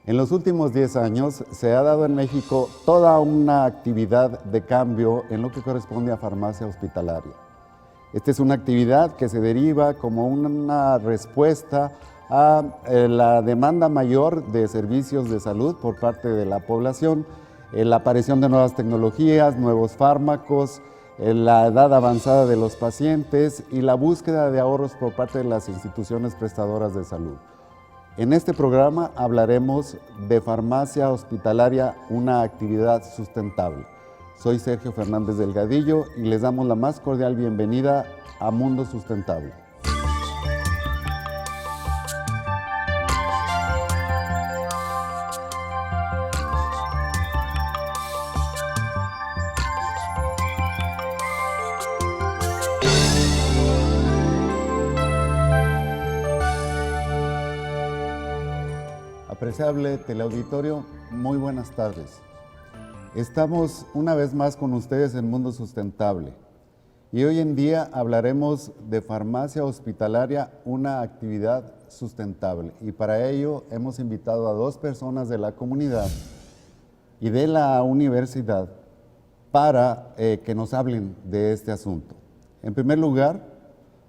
En los últimos 10 años se ha dado en México toda una actividad de cambio en lo que corresponde a farmacia hospitalaria. Esta es una actividad que se deriva como una respuesta a la demanda mayor de servicios de salud por parte de la población, la aparición de nuevas tecnologías, nuevos fármacos, la edad avanzada de los pacientes y la búsqueda de ahorros por parte de las instituciones prestadoras de salud. En este programa hablaremos de farmacia hospitalaria, una actividad sustentable. Soy Sergio Fernández Delgadillo y les damos la más cordial bienvenida a Mundo Sustentable. Apreciable teleauditorio, muy buenas tardes. Estamos una vez más con ustedes en Mundo Sustentable y hoy en día hablaremos de farmacia hospitalaria, una actividad sustentable. Y para ello hemos invitado a dos personas de la comunidad y de la universidad para que nos hablen de este asunto. En primer lugar,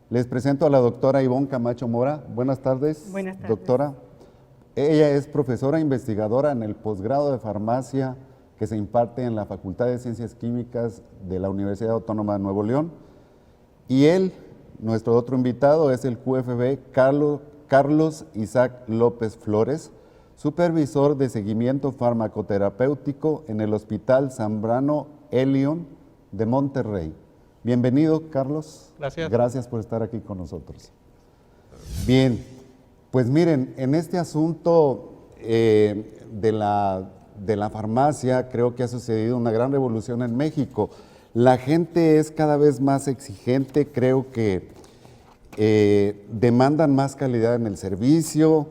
les presento a la doctora Ivonne Camacho Mora. Buenas tardes, doctora. Ella es profesora investigadora en el posgrado de farmacia que se imparte en la Facultad de Ciencias Químicas de la Universidad Autónoma de Nuevo León. Y él, nuestro otro invitado, es el QFB Carlos Isaac López Flores, supervisor de seguimiento farmacoterapéutico en el Hospital Zambrano Elion de Monterrey. Bienvenido, Carlos. Gracias. Gracias por estar aquí con nosotros. Bien. Pues miren, en este asunto de la farmacia creo que ha sucedido una gran revolución en México. La gente es cada vez más exigente, creo que demandan más calidad en el servicio.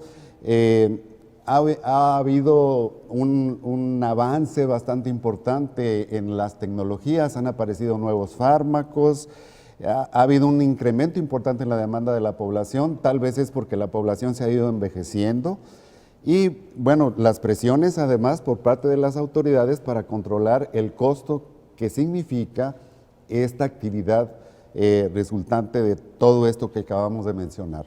Ha habido un avance bastante importante en las tecnologías, han aparecido nuevos fármacos. Ha habido un incremento importante en la demanda de la población, tal vez es porque la población se ha ido envejeciendo y bueno, las presiones además por parte de las autoridades para controlar el costo que significa esta actividad resultante de todo esto que acabamos de mencionar.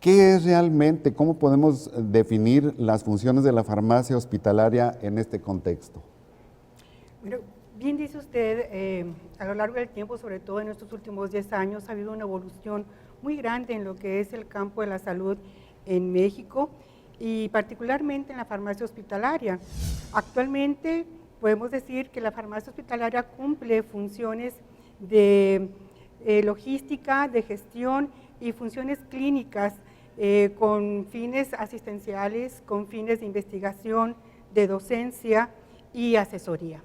¿Qué es realmente, cómo podemos definir las funciones de la farmacia hospitalaria en este contexto? Bueno, bien dice usted, a lo largo del tiempo, sobre todo en estos últimos 10 años, ha habido una evolución muy grande en lo que es el campo de la salud en México y particularmente en la farmacia hospitalaria. Actualmente podemos decir que la farmacia hospitalaria cumple funciones de logística, de gestión y funciones clínicas con fines asistenciales, con fines de investigación, de docencia y asesoría.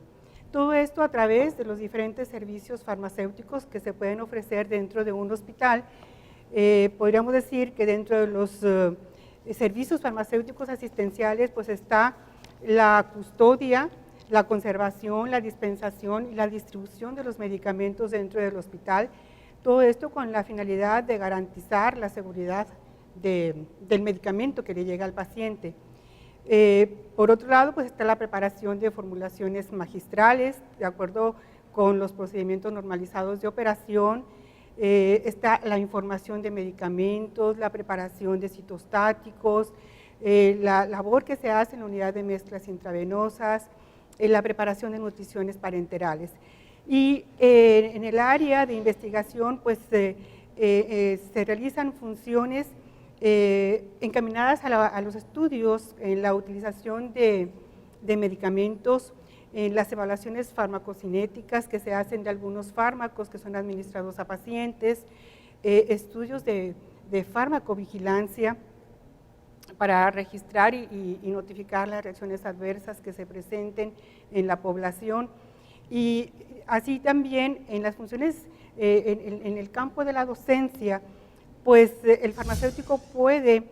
Todo esto a través de los diferentes servicios farmacéuticos que se pueden ofrecer dentro de un hospital. Podríamos decir que dentro de los servicios farmacéuticos asistenciales pues está la custodia, la conservación, la dispensación y la distribución de los medicamentos dentro del hospital. Todo esto con la finalidad de garantizar la seguridad del medicamento que le llega al paciente. Por otro lado, pues está la preparación de formulaciones magistrales, de acuerdo con los procedimientos normalizados de operación, está la información de medicamentos, la preparación de citostáticos, la labor que se hace en la unidad de mezclas intravenosas, la preparación de nutriciones parenterales. Y en el área de investigación, pues se realizan funciones encaminadas a los estudios en la utilización de medicamentos, en las evaluaciones farmacocinéticas que se hacen de algunos fármacos que son administrados a pacientes, estudios de farmacovigilancia para registrar y notificar las reacciones adversas que se presenten en la población. Y así también en las funciones, en el campo de la docencia, pues el farmacéutico puede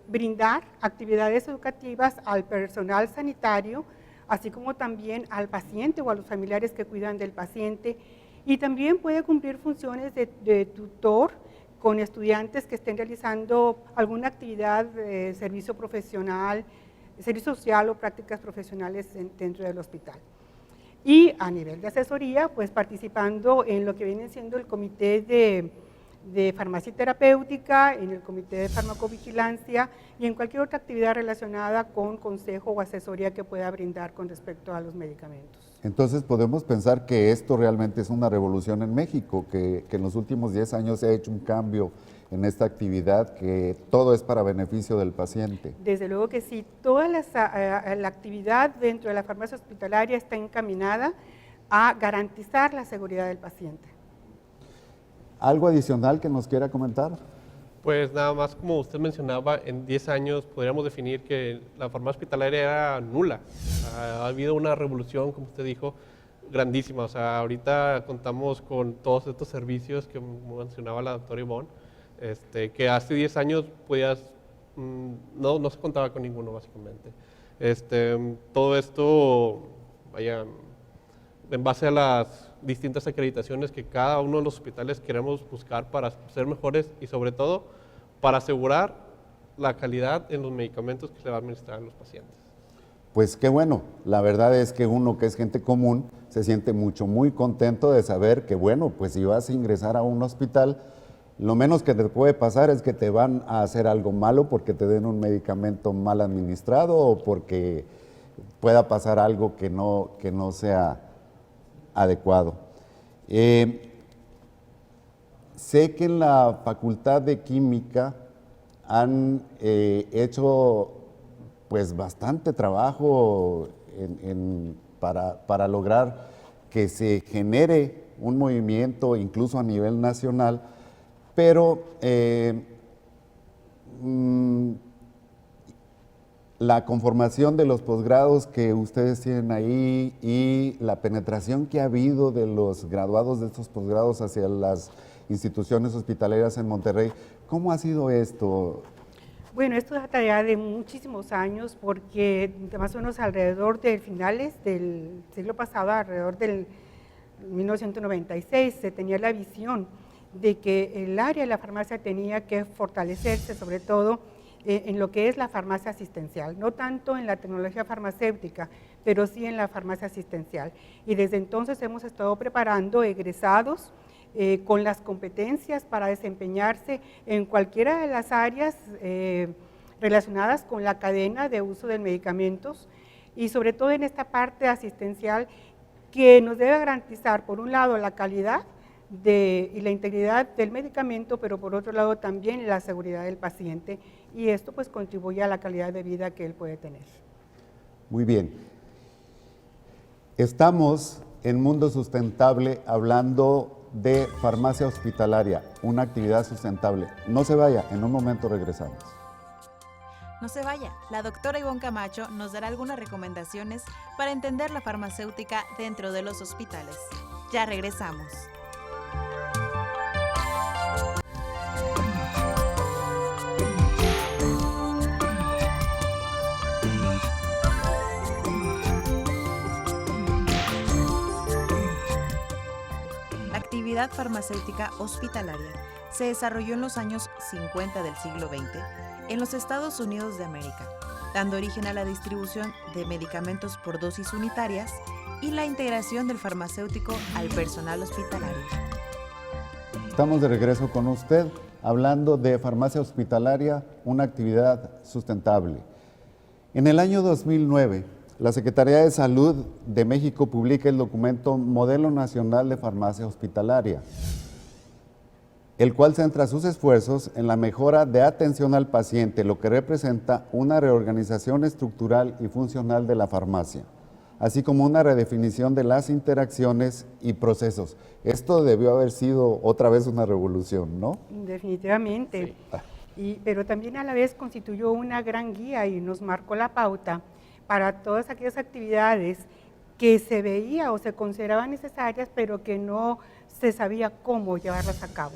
brindar actividades educativas al personal sanitario, así como también al paciente o a los familiares que cuidan del paciente, y también puede cumplir funciones de tutor con estudiantes que estén realizando alguna actividad de servicio profesional, servicio social o prácticas profesionales dentro del hospital. Y a nivel de asesoría, pues participando en lo que viene siendo el comité de farmacia terapéutica, en el comité de farmacovigilancia y en cualquier otra actividad relacionada con consejo o asesoría que pueda brindar con respecto a los medicamentos. Entonces podemos pensar que esto realmente es una revolución en México, que en los últimos 10 años se ha hecho un cambio en esta actividad, que todo es para beneficio del paciente. Desde luego que sí, toda la actividad dentro de la farmacia hospitalaria está encaminada a garantizar la seguridad del paciente. ¿Algo adicional que nos quiera comentar? Pues nada más, como usted mencionaba, en 10 años podríamos definir que la farmacia hospitalaria era nula. Ha habido una revolución, como usted dijo, grandísima. O sea, ahorita contamos con todos estos servicios que mencionaba la doctora Ivonne, que hace 10 años no se contaba con ninguno, básicamente. Todo esto, vaya, en base a las distintas acreditaciones que cada uno de los hospitales queremos buscar para ser mejores y sobre todo para asegurar la calidad en los medicamentos que se va a administrar a los pacientes. Pues qué bueno, la verdad es que uno que es gente común se siente muy contento de saber que bueno, pues si vas a ingresar a un hospital, lo menos que te puede pasar es que te van a hacer algo malo porque te den un medicamento mal administrado o porque pueda pasar algo que no sea adecuado. Sé que en la Facultad de Química han hecho pues bastante trabajo para lograr que se genere un movimiento incluso a nivel nacional, pero la conformación de los posgrados que ustedes tienen ahí y la penetración que ha habido de los graduados de estos posgrados hacia las instituciones hospitalarias en Monterrey, ¿cómo ha sido esto? Bueno, esto es tarea de muchísimos años porque más o menos alrededor de finales del siglo pasado, alrededor del 1996, se tenía la visión de que el área de la farmacia tenía que fortalecerse, sobre todo en lo que es la farmacia asistencial, no tanto en la tecnología farmacéutica, pero sí en la farmacia asistencial. Y desde entonces hemos estado preparando egresados con las competencias para desempeñarse en cualquiera de las áreas relacionadas con la cadena de uso de medicamentos y sobre todo en esta parte asistencial que nos debe garantizar, por un lado, la calidad y la integridad del medicamento, pero por otro lado también la seguridad del paciente, y esto pues contribuye a la calidad de vida que él puede tener. Muy bien. Estamos en Mundo Sustentable hablando de farmacia hospitalaria, una actividad sustentable. No se vaya, en un momento regresamos. No se vaya, la doctora Ivonne Camacho nos dará algunas recomendaciones para entender la farmacéutica dentro de los hospitales. Ya regresamos. La actividad farmacéutica hospitalaria se desarrolló en los años 50 del siglo XX en los Estados Unidos de América, dando origen a la distribución de medicamentos por dosis unitarias y la integración del farmacéutico al personal hospitalario. Estamos de regreso con usted hablando de farmacia hospitalaria, una actividad sustentable. En el año 2009, la Secretaría de Salud de México publica el documento Modelo Nacional de Farmacia Hospitalaria, el cual centra sus esfuerzos en la mejora de atención al paciente, lo que representa una reorganización estructural y funcional de la farmacia, así como una redefinición de las interacciones y procesos. Esto debió haber sido otra vez una revolución, ¿no? Definitivamente, sí. Pero también a la vez constituyó una gran guía y nos marcó la pauta para todas aquellas actividades que se veía o se consideraban necesarias, pero que no se sabía cómo llevarlas a cabo.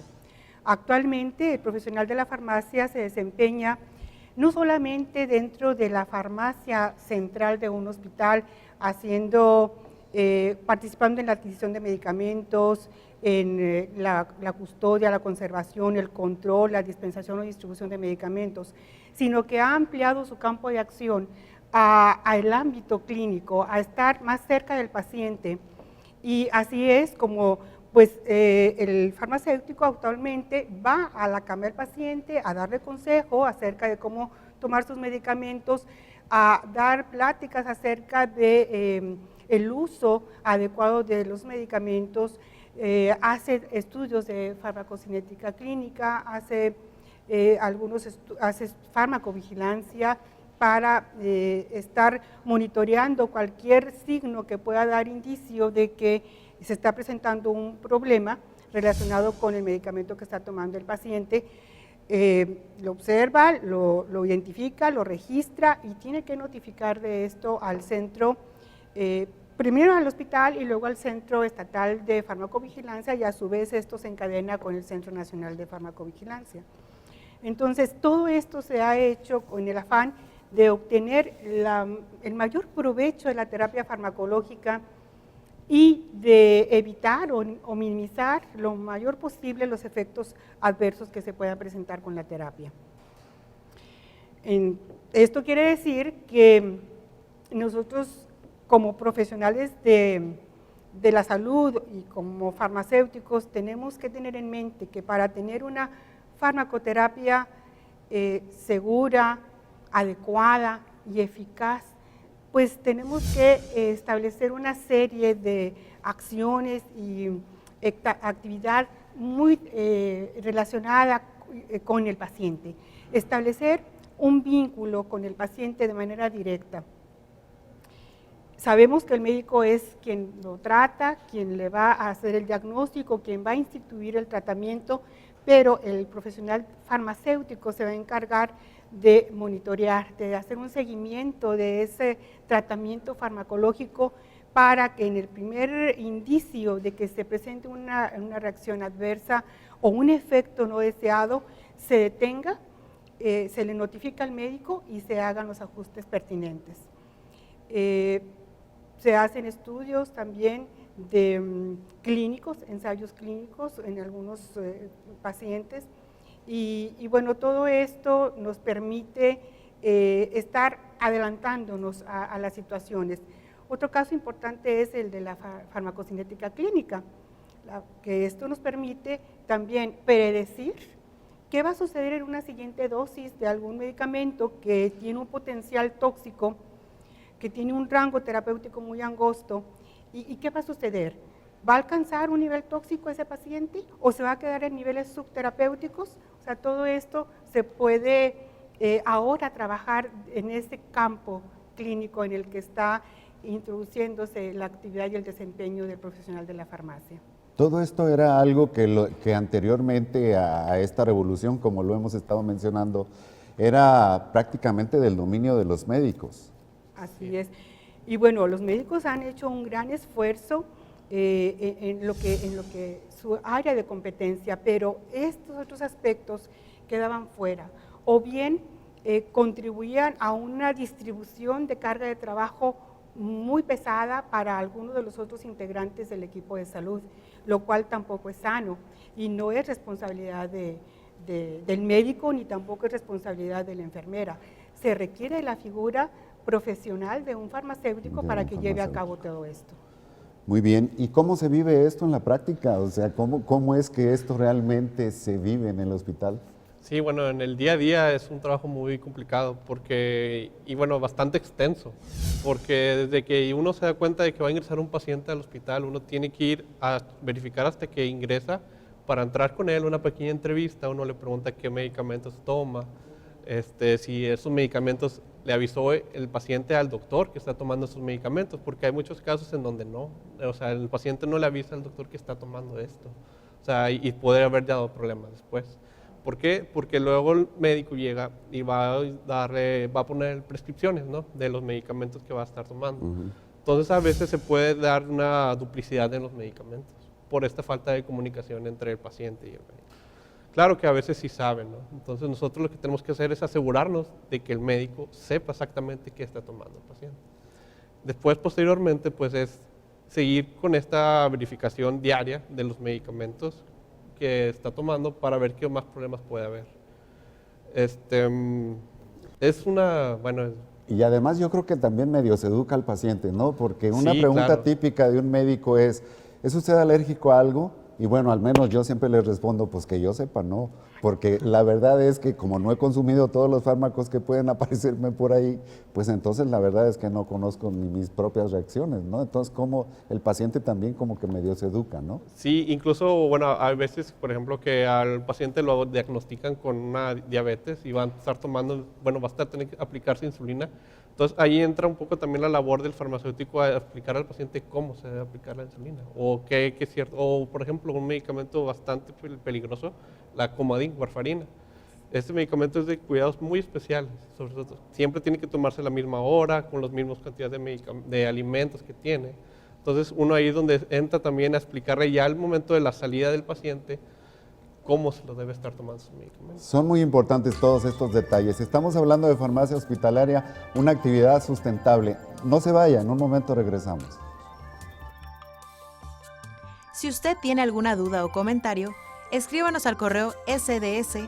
Actualmente el profesional de la farmacia se desempeña no solamente dentro de la farmacia central de un hospital, participando en la adquisición de medicamentos, en la custodia, la conservación, el control, la dispensación o distribución de medicamentos, sino que ha ampliado su campo de acción al ámbito clínico, a estar más cerca del paciente. Y así es como pues, el farmacéutico actualmente va a la cama del paciente a darle consejo acerca de cómo tomar sus medicamentos, a dar pláticas acerca de el uso adecuado de los medicamentos, hace estudios de farmacocinética clínica, hace farmacovigilancia para estar monitoreando cualquier signo que pueda dar indicio de que se está presentando un problema relacionado con el medicamento que está tomando el paciente. Lo observa, lo identifica, lo registra y tiene que notificar de esto al centro, primero al hospital y luego al Centro Estatal de Farmacovigilancia, y a su vez esto se encadena con el Centro Nacional de Farmacovigilancia. Entonces, todo esto se ha hecho con el afán de obtener el mayor provecho de la terapia farmacológica y de evitar o minimizar lo mayor posible los efectos adversos que se puedan presentar con la terapia. Esto quiere decir que nosotros, como profesionales de la salud y como farmacéuticos, tenemos que tener en mente que para tener una farmacoterapia segura, adecuada y eficaz, pues tenemos que establecer una serie de acciones y actividad muy relacionada con el paciente. Establecer un vínculo con el paciente de manera directa. Sabemos que el médico es quien lo trata, quien le va a hacer el diagnóstico, quien va a instituir el tratamiento, pero el profesional farmacéutico se va a encargar de monitorear, de hacer un seguimiento de ese tratamiento farmacológico para que en el primer indicio de que se presente una reacción adversa o un efecto no deseado se detenga, se le notifica al médico y se hagan los ajustes pertinentes. Se hacen estudios también de clínicos, ensayos clínicos en algunos pacientes y bueno, todo esto nos permite estar adelantándonos a las situaciones. Otro caso importante es el de la farmacocinética clínica, que esto nos permite también predecir qué va a suceder en una siguiente dosis de algún medicamento que tiene un potencial tóxico, que tiene un rango terapéutico muy angosto, y qué va a suceder. ¿Va a alcanzar un nivel tóxico ese paciente o se va a quedar en niveles subterapéuticos? O sea, todo esto se puede ahora trabajar en ese campo clínico en el que está introduciéndose la actividad y el desempeño del profesional de la farmacia. Todo esto era algo que anteriormente a esta revolución, como lo hemos estado mencionando, era prácticamente del dominio de los médicos. Así es. Y bueno, los médicos han hecho un gran esfuerzo en lo que su área de competencia, pero estos otros aspectos quedaban fuera, o bien contribuían a una distribución de carga de trabajo muy pesada para algunos de los otros integrantes del equipo de salud, lo cual tampoco es sano y no es responsabilidad del médico ni tampoco es responsabilidad de la enfermera. Se requiere la figura profesional de un farmacéutico para que lleve a cabo todo esto. Muy bien, ¿y cómo se vive esto en la práctica? O sea, ¿cómo es que esto realmente se vive en el hospital? Sí, bueno, en el día a día es un trabajo muy complicado y bueno, bastante extenso, porque desde que uno se da cuenta de que va a ingresar un paciente al hospital, uno tiene que ir a verificar hasta que ingresa para entrar con él, una pequeña entrevista, uno le pregunta qué medicamentos toma, si esos medicamentos le avisó el paciente al doctor que está tomando esos medicamentos, porque hay muchos casos en donde no, o sea, el paciente no le avisa al doctor que está tomando esto, o sea, y poder haber dado problemas después. ¿Por qué? Porque luego el médico llega y va a poner prescripciones, ¿no?, de los medicamentos que va a estar tomando. Entonces a veces se puede dar una duplicidad en los medicamentos por esta falta de comunicación entre el paciente y el médico. Claro que a veces sí saben, ¿no? Entonces nosotros lo que tenemos que hacer es asegurarnos de que el médico sepa exactamente qué está tomando el paciente. Después, posteriormente, pues es seguir con esta verificación diaria de los medicamentos que está tomando para ver qué más problemas puede haber. Es una, bueno, Y además yo creo que también medio se educa al paciente, ¿no? Porque una Sí, pregunta claro. típica de un médico ¿es usted alérgico a algo? Y bueno, al menos yo siempre les respondo, pues que yo sepa, no. Porque la verdad es que como no he consumido todos los fármacos que pueden aparecerme por ahí, pues entonces la verdad es que no conozco ni mis propias reacciones, ¿no? Entonces, como el paciente también como que medio se educa, ¿no? sí, incluso, bueno, hay veces, por ejemplo, que al paciente lo diagnostican con una diabetes y van a estar tomando, bueno, va a estar tener que aplicarse insulina. Entonces, ahí entra un poco también la labor del farmacéutico a explicar al paciente cómo se debe aplicar la insulina. O qué es cierto, o por ejemplo, un medicamento bastante peligroso, la Coumadin, warfarina. Este medicamento es de cuidados muy especiales, sobre todo. Siempre tiene que tomarse a la misma hora, con las mismas cantidades de alimentos que tiene. Entonces, uno ahí es donde entra también a explicarle ya al momento de la salida del paciente cómo se lo debe estar tomando su medicamento. Son muy importantes todos estos detalles. Estamos hablando de farmacia hospitalaria, una actividad sustentable. No se vaya, en un momento regresamos. Si usted tiene alguna duda o comentario, escríbanos al correo sds@uanl.mx.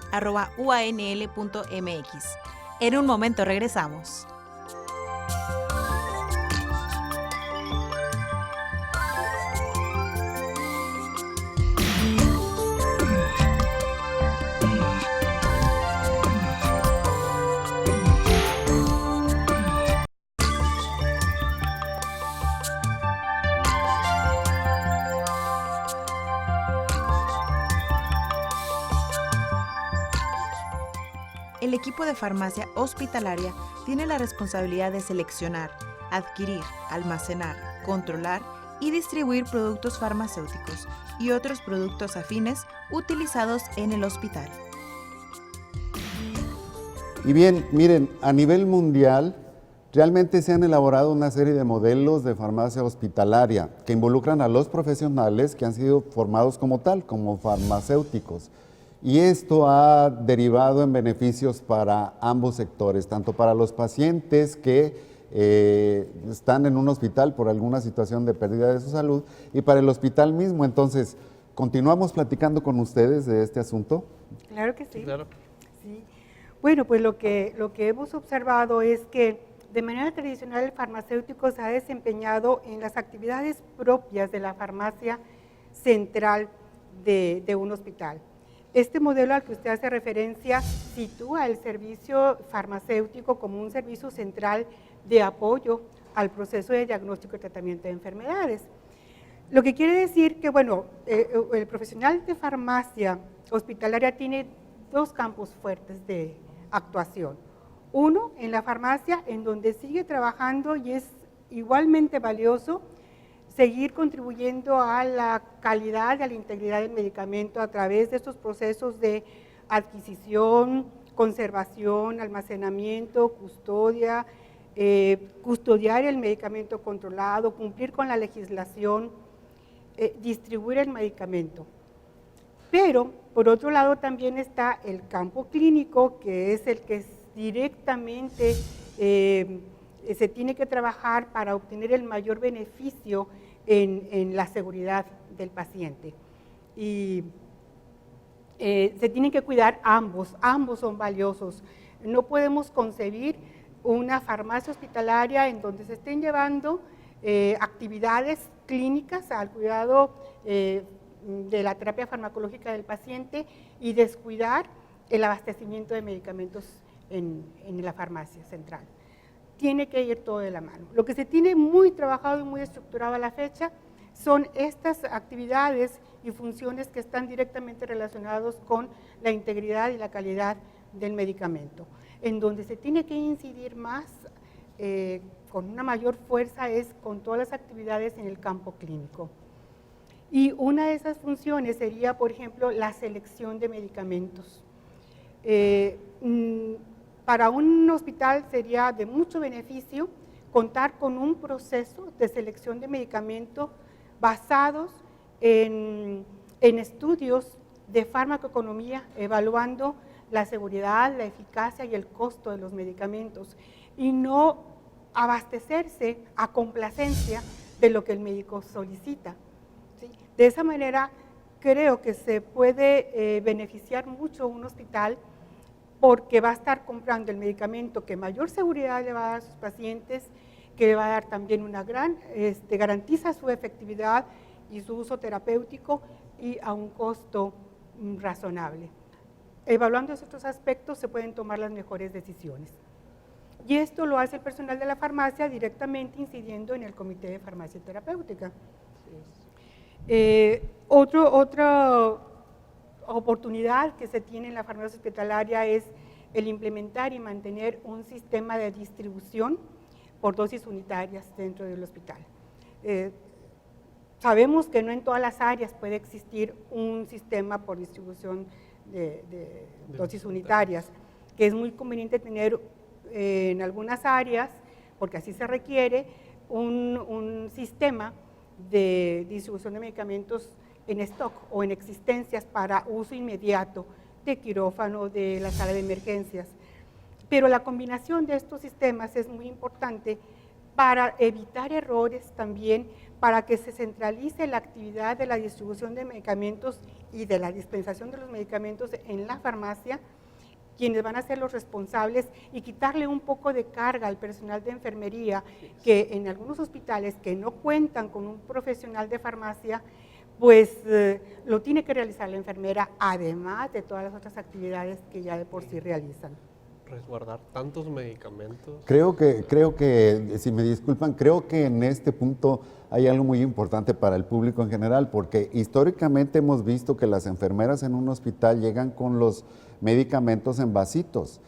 En un momento regresamos. El equipo de farmacia hospitalaria tiene la responsabilidad de seleccionar, adquirir, almacenar, controlar y distribuir productos farmacéuticos y otros productos afines utilizados en el hospital. Y bien, miren, a nivel mundial, realmente se han elaborado una serie de modelos de farmacia hospitalaria que involucran a los profesionales que han sido formados como tal, como farmacéuticos. Y esto ha derivado en beneficios para ambos sectores, tanto para los pacientes que están en un hospital por alguna situación de pérdida de su salud y para el hospital mismo. Entonces, ¿continuamos platicando con ustedes de este asunto? Claro que sí. Claro. Sí. Bueno, pues lo que hemos observado es que de manera tradicional el farmacéutico se ha desempeñado en las actividades propias de la farmacia central de un hospital. Este modelo al que usted hace referencia sitúa el servicio farmacéutico como un servicio central de apoyo al proceso de diagnóstico y tratamiento de enfermedades. Lo que quiere decir que, bueno, el profesional de farmacia hospitalaria tiene dos campos fuertes de actuación. Uno, en la farmacia, en donde sigue trabajando y es igualmente valioso seguir contribuyendo a la calidad y a la integridad del medicamento a través de estos procesos de adquisición, conservación, almacenamiento, custodia, custodiar el medicamento controlado, cumplir con la legislación, distribuir el medicamento. Pero, por otro lado, también está el campo clínico, que es el que directamente se tiene que trabajar para obtener el mayor beneficio en la seguridad del paciente. Y se tienen que cuidar ambos son valiosos. No podemos concebir una farmacia hospitalaria en donde se estén llevando actividades clínicas al cuidado de la terapia farmacológica del paciente y descuidar el abastecimiento de medicamentos en la farmacia central. Tiene que ir todo de la mano. Lo que se tiene muy trabajado y muy estructurado a la fecha son estas actividades y funciones que están directamente relacionados con la integridad y la calidad del medicamento. En donde se tiene que incidir más, con una mayor fuerza, es con todas las actividades en el campo clínico. Y una de esas funciones sería, por ejemplo, la selección de medicamentos. Para un hospital sería de mucho beneficio contar con un proceso de selección de medicamentos basados en estudios de farmacoeconomía, evaluando la seguridad, la eficacia y el costo de los medicamentos, y no abastecerse a complacencia de lo que el médico solicita, ¿sí? De esa manera creo que se puede beneficiar mucho un hospital porque va a estar comprando el medicamento que mayor seguridad le va a dar a sus pacientes, que le va a dar también una garantiza su efectividad y su uso terapéutico y a un costo razonable. Evaluando esos otros aspectos se pueden tomar las mejores decisiones. Y esto lo hace el personal de la farmacia directamente incidiendo en el Comité de Farmacia Terapéutica. Otra oportunidad que se tiene en la farmacia hospitalaria es el implementar y mantener un sistema de distribución por dosis unitarias dentro del hospital. Sabemos que no en todas las áreas puede existir un sistema por distribución de dosis unitarias, que es muy conveniente tener en algunas áreas, porque así se requiere, un sistema de distribución de medicamentos en stock o en existencias para uso inmediato de quirófano, de la sala de emergencias. Pero la combinación de estos sistemas es muy importante para evitar errores también, para que se centralice la actividad de la distribución de medicamentos y de la dispensación de los medicamentos en la farmacia, quienes van a ser los responsables, y quitarle un poco de carga al personal de enfermería, que en algunos hospitales que no cuentan con un profesional de farmacia, pues lo tiene que realizar la enfermera, además de todas las otras actividades que ya de por sí realizan. Resguardar tantos medicamentos. Creo que, si me disculpan, creo que en este punto hay algo muy importante para el público en general, porque históricamente hemos visto que las enfermeras en un hospital llegan con los medicamentos en vasitos.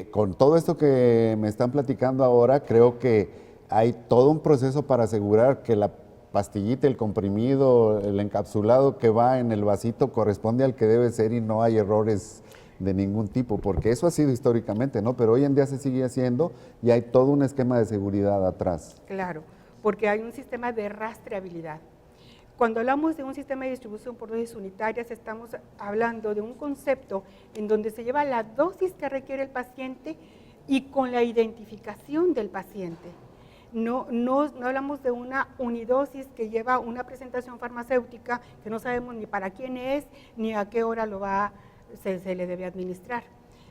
Con todo esto que me están platicando ahora, creo que hay todo un proceso para asegurar que la pastillita, el comprimido, el encapsulado que va en el vasito corresponde al que debe ser y no hay errores de ningún tipo, porque eso ha sido históricamente, ¿no? Pero hoy en día se sigue haciendo y hay todo un esquema de seguridad atrás. Claro, porque hay un sistema de rastreabilidad. Cuando hablamos de un sistema de distribución por dosis unitarias, estamos hablando de un concepto en donde se lleva la dosis que requiere el paciente y con la identificación del paciente. No hablamos de una unidosis que lleva una presentación farmacéutica que no sabemos ni para quién es, ni a qué hora se le debe administrar.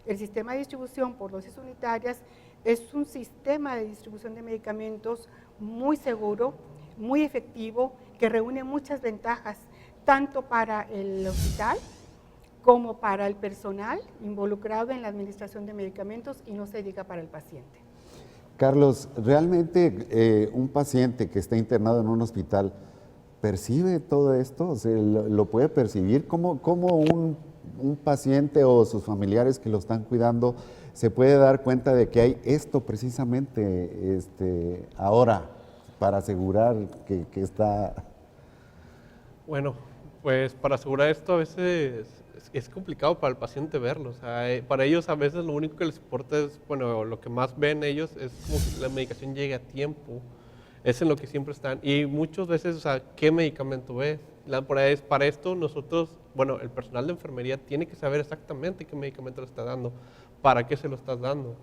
El sistema de distribución por dosis unitarias es un sistema de distribución de medicamentos muy seguro, muy efectivo, que reúne muchas ventajas, tanto para el hospital como para el personal involucrado en la administración de medicamentos, y no se diga para el paciente. Carlos, ¿realmente un paciente que está internado en un hospital percibe todo esto? O sea, ¿lo puede percibir? ¿Cómo un paciente o sus familiares que lo están cuidando se puede dar cuenta de que hay esto precisamente ahora para asegurar que está? Bueno, pues para asegurar esto a veces es complicado para el paciente verlo. O sea, para ellos a veces lo único que les importa es, bueno, lo que más ven ellos es como que la medicación llegue a tiempo. Es en lo que siempre están. Y muchas veces, o sea, ¿qué medicamento es? Para esto nosotros, bueno, el personal de enfermería tiene que saber exactamente qué medicamento le está dando, para qué se lo estás dando.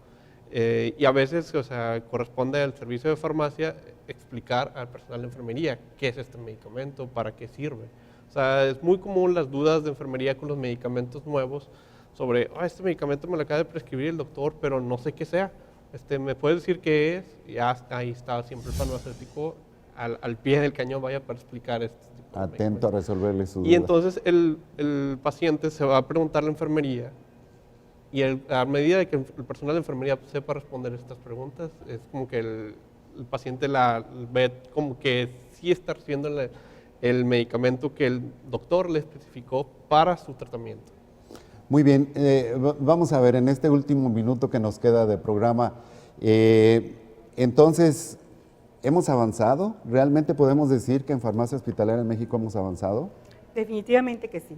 Y a veces, o sea, corresponde al servicio de farmacia explicar al personal de enfermería qué es este medicamento, para qué sirve. O sea, es muy común las dudas de enfermería con los medicamentos nuevos sobre, este medicamento me lo acaba de prescribir el doctor, pero no sé qué sea. ¿Me puedes decir qué es? Y ahí está siempre el farmacéutico al pie del cañón, vaya para explicar este tipo de Atento a resolverle su duda. Y entonces el paciente se va a preguntar a la enfermería, y a medida de que el personal de enfermería sepa responder estas preguntas, es como que el paciente la ve como que sí está recibiendo el medicamento que el doctor le especificó para su tratamiento. Muy bien, vamos a ver en este último minuto que nos queda de programa, entonces, ¿hemos avanzado? ¿Realmente podemos decir que en farmacia hospitalaria en México hemos avanzado? Definitivamente que sí.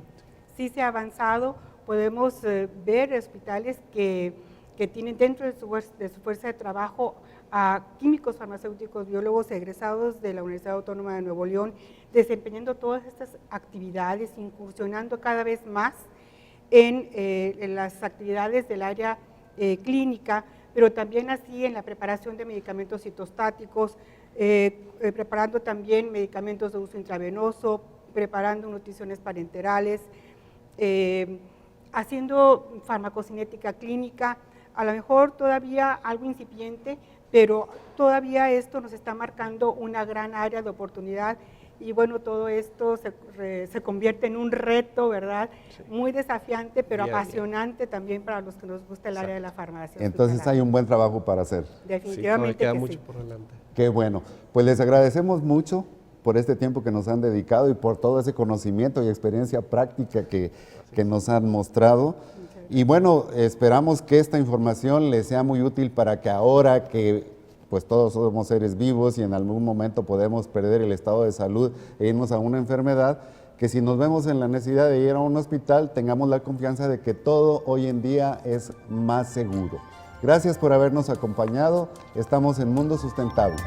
Sí se ha avanzado. Podemos ver hospitales que tienen dentro de su fuerza de trabajo a químicos farmacéuticos, biólogos egresados de la Universidad Autónoma de Nuevo León, desempeñando todas estas actividades, incursionando cada vez más en las actividades del área clínica, pero también así en la preparación de medicamentos citostáticos, preparando también medicamentos de uso intravenoso, preparando nutriciones parenterales, haciendo farmacocinética clínica, a lo mejor todavía algo incipiente, pero todavía esto nos está marcando una gran área de oportunidad y bueno, todo esto se convierte en un reto, ¿verdad? Sí. Muy desafiante, pero apasionante también para los que nos gusta el área de la farmacia. Entonces hay un buen trabajo para hacer. Definitivamente sí, queda que mucho sí. por delante. Qué bueno. Pues les agradecemos mucho por este tiempo que nos han dedicado y por todo ese conocimiento y experiencia práctica que nos han mostrado. Y bueno, esperamos que esta información les sea muy útil para que ahora que pues todos somos seres vivos y en algún momento podemos perder el estado de salud e irnos a una enfermedad, que si nos vemos en la necesidad de ir a un hospital, tengamos la confianza de que todo hoy en día es más seguro. Gracias por habernos acompañado. Estamos en Mundo Sustentable.